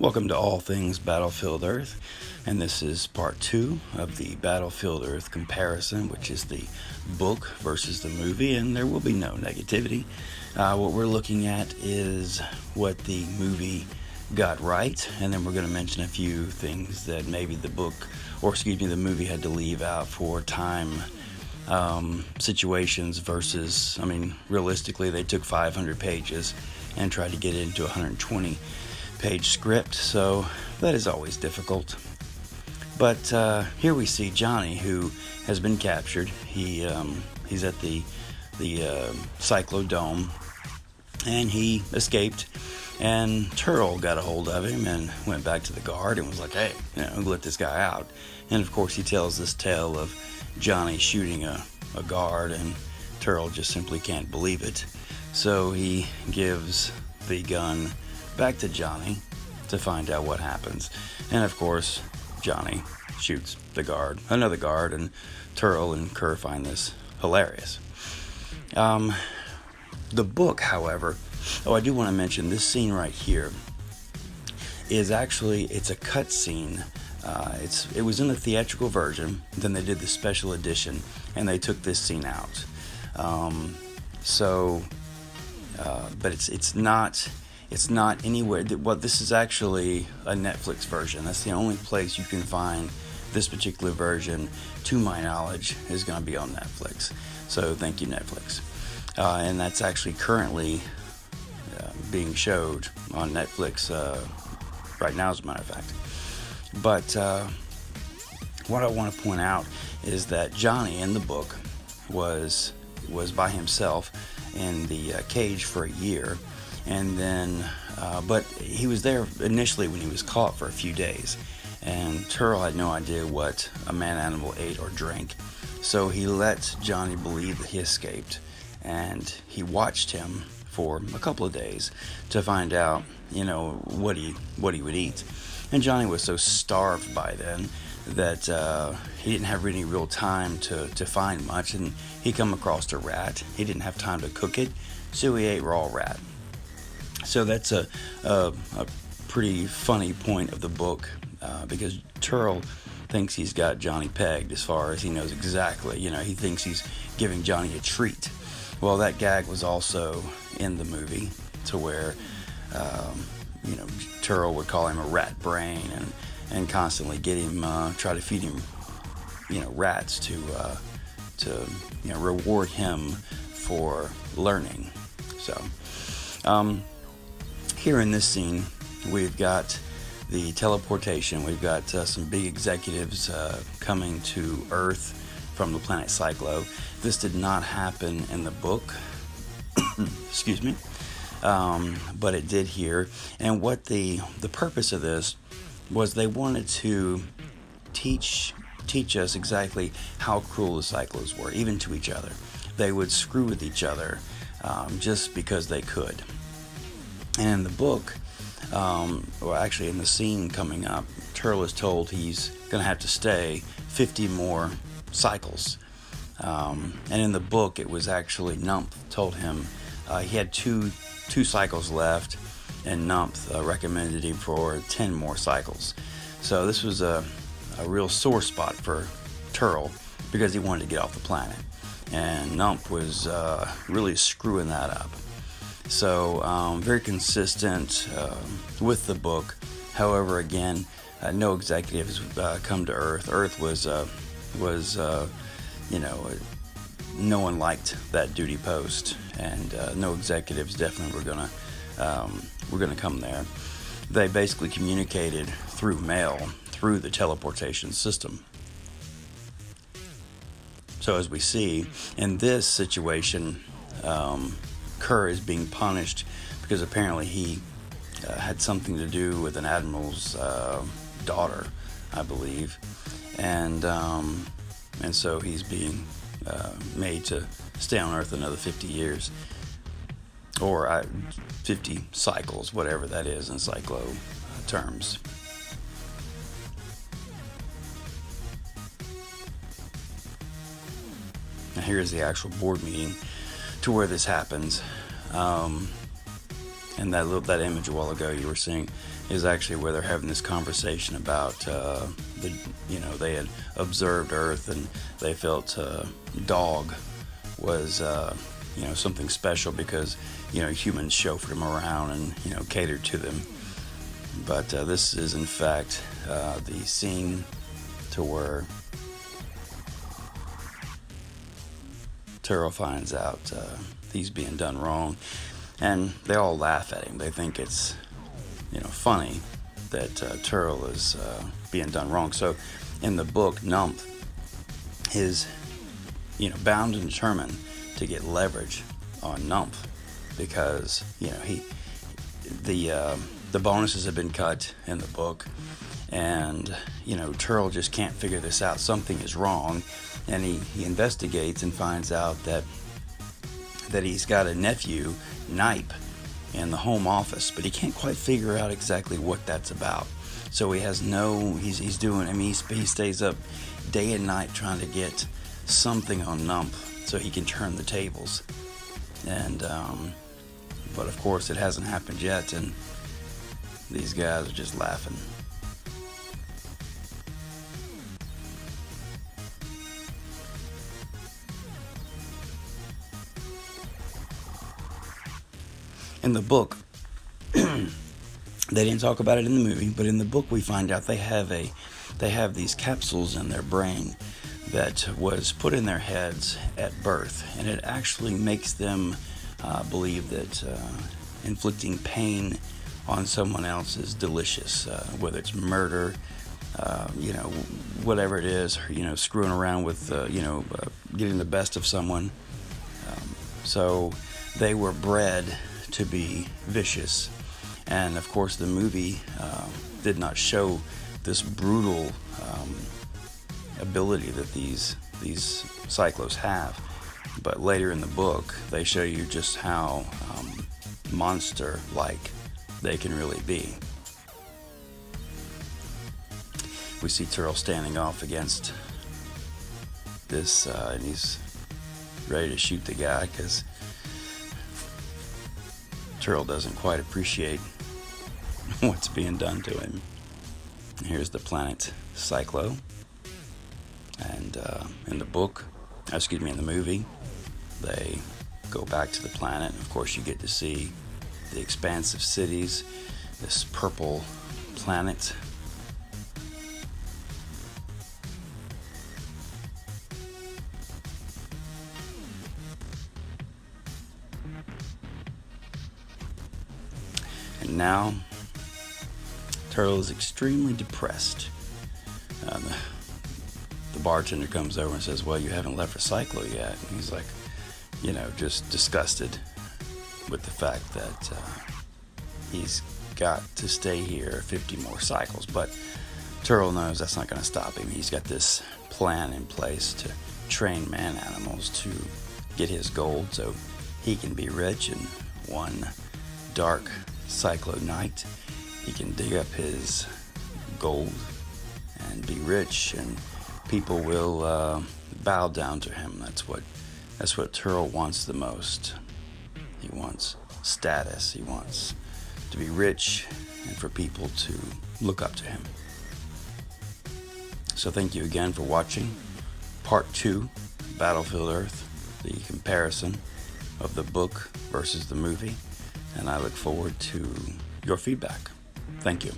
Welcome to All Things Battlefield Earth, and this is part 2 of the Battlefield Earth comparison, which is the book versus the movie, and there will be no negativity. What we're looking at is what the movie got right, and then we're going to mention a few things that maybe the movie had to leave out for time situations versus, realistically, they took 500 pages and tried to get it into 120 page script, so that is always difficult. But here we see Johnny, who has been captured. He's at the Cyclodome, and he escaped. And Turl got a hold of him and went back to the guard and was like, "Hey, let this guy out." And of course, he tells this tale of Johnny shooting a guard, and Turl just simply can't believe it. So he gives the gun back to Johnny to find out what happens. And of course, Johnny shoots another guard, and Turl and Kerr find this hilarious. The book, however, I do want to mention this scene right here is actually, it's a cut scene. It was in the theatrical version, then they did the special edition, and they took this scene out. But it's not anywhere. This is actually a Netflix version. That's the only place you can find this particular version, to my knowledge, is going to be on Netflix. So thank you, Netflix. And that's actually currently being showed on Netflix right now, as a matter of fact. But what I want to point out is that Johnny in the book was by himself in the cage for a year, and then but he was there initially when he was caught for a few days, and Turl had no idea what a man animal ate or drank, so he let Johnny believe that he escaped, and he watched him for a couple of days to find out what he would eat. And Johnny was so starved by then that he didn't have any real time to find much, and he come across a rat. He didn't have time to cook it, so he ate raw rat. So that's a pretty funny point of the book, because Turl thinks he's got Johnny pegged as far as he knows exactly. He thinks he's giving Johnny a treat. Well, that gag was also in the movie, to where Turl would call him a rat brain and constantly get him, try to feed him, rats to reward him for learning. So, here in this scene, we've got the teleportation. We've got some big executives coming to Earth from the planet Cyclo. This did not happen in the book, excuse me, but it did here. And what the purpose of this was, they wanted to teach us exactly how cruel the Cyclos were, even to each other. They would screw with each other just because they could. And in the book, actually in the scene coming up, Turl is told he's going to have to stay 50 more cycles. And in the book, it was actually Numph told him he had two cycles left, and Numph recommended him for 10 more cycles. So this was a real sore spot for Turl, because he wanted to get off the planet, and Numph was really screwing that up. So very consistent with the book. However, again, no executives come to Earth. Earth was no one liked that duty post, and no executives definitely were gonna come there. They basically communicated through mail, through the teleportation system. So as we see in this situation, Kerr is being punished because apparently he had something to do with an admiral's daughter, I believe, and so he's being made to stay on Earth another 50 years, or 50 cycles, whatever that is in Cyclo terms. Now here's the actual board meeting to where this happens. And that image a while ago you were seeing is actually where they're having this conversation about they had observed Earth and they felt dog was something special because humans chauffeured them around and catered to them. But this is in fact the scene to where Turl finds out he's being done wrong, and they all laugh at him. They think it's funny that Turl is being done wrong. So in the book, Numph is bound and determined to get leverage on Numph because the bonuses have been cut in the book, and Turl just can't figure this out. Something is wrong, and he investigates and finds out that he's got a nephew, Nipe, in the home office, but he can't quite figure out exactly what that's about. So he stays up day and night trying to get something on Numph so he can turn the tables. And but of course it hasn't happened yet, and these guys are just laughing. In the book, they didn't talk about it in the movie, but in the book we find out they have these capsules in their brain that was put in their heads at birth, and it actually makes them believe that inflicting pain on someone else is delicious, whether it's murder, whatever it is, screwing around with, getting the best of someone. So they were bred to be vicious, and of course the movie did not show this brutal ability that these cyclos have, but later in the book they show you just how monster-like they can really be. We see Turl standing off against this, and he's ready to shoot the guy because Turl doesn't quite appreciate what's being done to him. Here's the planet Cyclo, and in the movie, they go back to the planet. Of course, you get to see the expansive cities, this purple planet. And now, Turl is extremely depressed. The bartender comes over and says, "Well, you haven't left for Cyclo yet." And he's like, just disgusted with the fact that he's got to stay here 50 more cycles. But Turl knows that's not going to stop him. He's got this plan in place to train man animals to get his gold so he can be rich, and one dark Cyclo night he can dig up his gold and be rich, and people will bow down to him. That's what Turl wants the most. He wants status. He wants to be rich and for people to look up to him. So thank you again for watching Part 2, Battlefield Earth, the comparison of the book versus the movie, and I look forward to your feedback. Thank you.